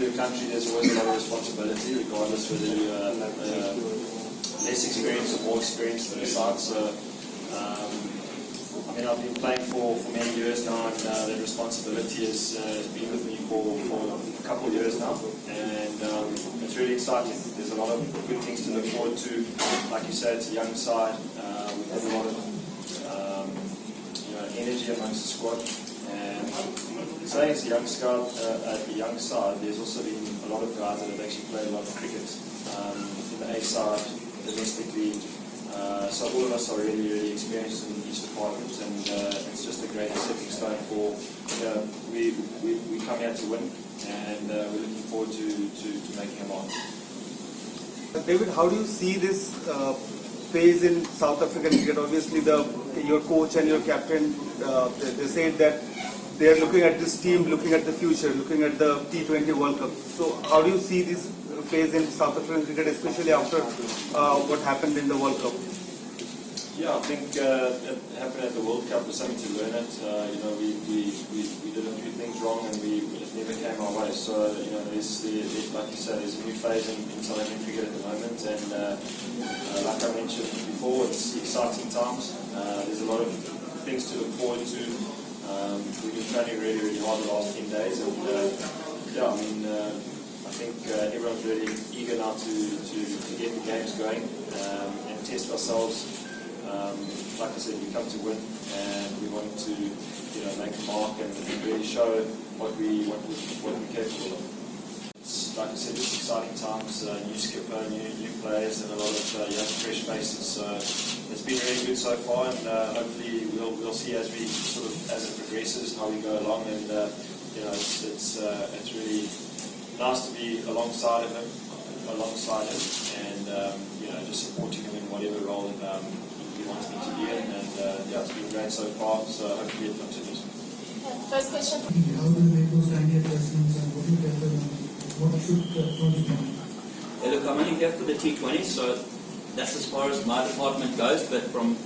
to a country, there's always a lot of responsibility, regardless whether you have less experience or more experience than the side. So, I mean, I've been playing for many years now, and that responsibility has been with me for a couple of years now, and it's really exciting. There's a lot of good things to look forward to. Like you said, it's a young side. We've had a lot of energy amongst the squad, and saying it's a young squad, at the young side, there's also been a lot of guys that have actually played a lot of cricket in the A side, domestically. So all of us are really, really experienced in each department, and it's just a great stepping stone for, we come here to win, and we're looking forward to making a mark. David, how do you see this phase in South African cricket? Obviously, your coach and your captain, they said that they are looking at this team, looking at the future, looking at the T20 World Cup. So how do you see this phase in South African cricket, especially after what happened in the World Cup? Yeah, I think it happened at the World Cup was something to learn it. We did a few things wrong, and it never came our way. So, there's like you said, there's a new phase in South African cricket at the moment, and like I mentioned before, it's exciting times. There's a lot of things to look forward to. We've been training really, really hard the last 10 days, and I think everyone's really eager now to get the games going and test ourselves. Like I said, we come to win, and we want to make a mark and really show what we're capable of. It's, like I said, it's exciting times, new skipper, new players, and a lot of young fresh faces. So it's been really good so far, and hopefully we'll see as it progresses how we go along. And it's really nice to be alongside him, and just supporting him in whatever role he wants me to be in. And it's been great so far. So hopefully it continues. First question. How do you make those tiny adjustments, and what do you tell them? What should approach them? Look, I'm only here for the T20, so that's as far as my department goes. But from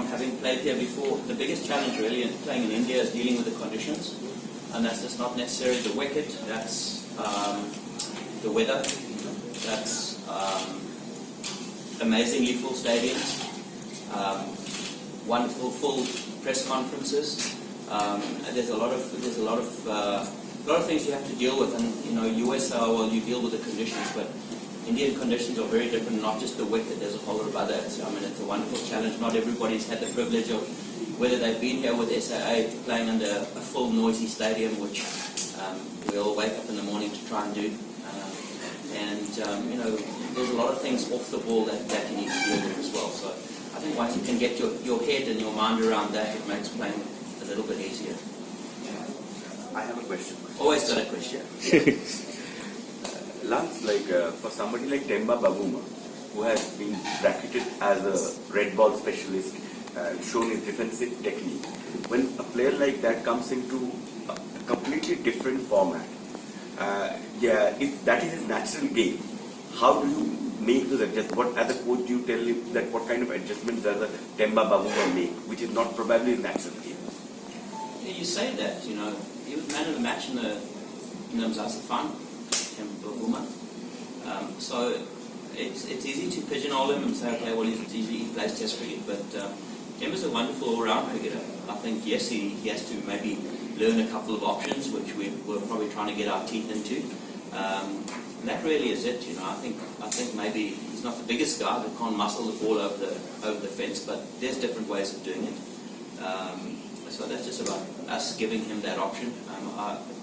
having played here before, the biggest challenge really in playing in India is dealing with the conditions, and that's just not necessarily the wicket. That's the weather. That's amazingly full stadiums, wonderful full press conferences. There's a lot of things you have to deal with, and you always say, oh, well, you deal with the conditions, but Indian conditions are very different. Not just the wicket. There's a whole lot of other. It's a wonderful challenge. Not everybody's had the privilege of, whether they've been here with SAA, playing under a full noisy stadium, which we all wake up in the morning to try and do. There's a lot of things off the ball that you need to deal with as well. So I think once you can get your head and your mind around that, it makes playing a little bit easier. I have a question. Always got a question. Lance, for somebody like Temba Bavuma, who has been bracketed as a red ball specialist, shown his defensive technique, when a player like that comes into a completely different format, if that is his natural game, how do you make those adjustments? What, as a coach, do you tell him that what kind of adjustments does a Temba Bavuma make, which is not probably his natural game? Yeah, you say that, he was man of the match in the Mzasafan, Temba Bavuma. So it's easy to pigeonhole him and say, okay, well, he plays Test cricket, but Temba's a wonderful all-round cricketer. I think, yes, he has to maybe learn a couple of options, which we're probably trying to get our teeth into. And that really is it, I think maybe he's not the biggest guy that can't muscle the ball over the fence, but there's different ways of doing it. So that's just about us giving him that option.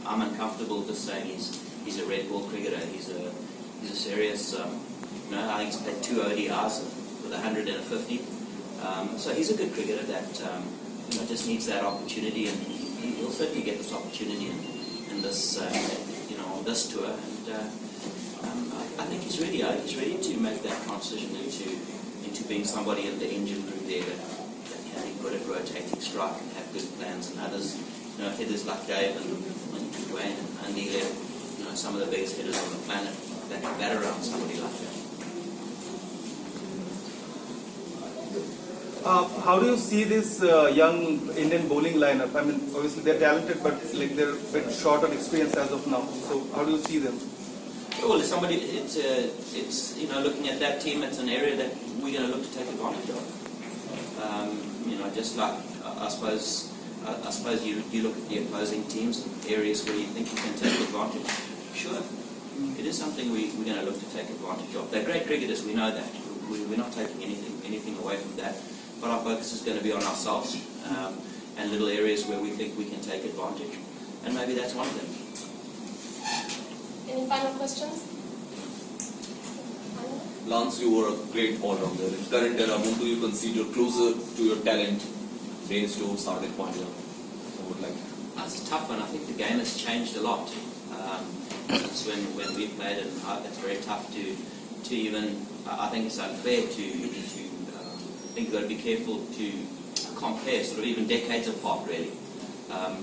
I'm uncomfortable just saying he's a red ball cricketer. He's a serious. I think he's played 2 ODIs with 100 and a 50. So he's a good cricketer that just needs that opportunity, and he'll certainly get this opportunity in this on this tour. And I think he's ready to make that transition into being somebody in the engine room there that can be good at rotating strike and have good plans, and others, hitters like Dave and Dwayne and Andy, some of the biggest hitters on the planet that can bat around somebody like that. How do you see this young Indian bowling lineup? I mean, obviously they're talented, but they're a bit short on experience as of now. So how do you see them? Well, it's looking at that team, it's an area that we're going to look to take advantage of. Just like I suppose you look at the opposing teams and areas where you think you can take advantage. Sure, it is something we're going to look to take advantage of. They're great cricketers, we know that. We're not taking anything away from that, but our focus is going to be on ourselves and little areas where we think we can take advantage, and maybe that's one of them. Any final questions? Lance, you were a great all-rounder. In current era, whom do you consider closer to your talent? Dane Stokes, Hardik Pandya. I would like. That's a tough one. I think the game has changed a lot since when we played, and it's very tough to even. I think it's unfair to. I think you've got to be careful to compare, sort of even decades apart, really.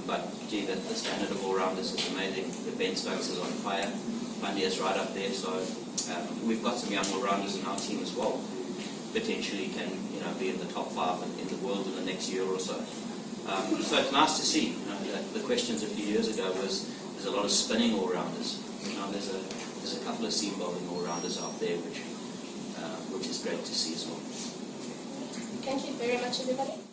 But gee, the standard of all-rounders is amazing. The Ben Stokes is on fire. Pandya's right up there. So we've got some young all-rounders in our team as well, who potentially can be in the top 5 in the world in the next year or so. So it's nice to see. The questions a few years ago was there's a lot of spinning all-rounders. There's a couple of seam bowling all-rounders out there, which is great to see as well. Thank you very much, everybody.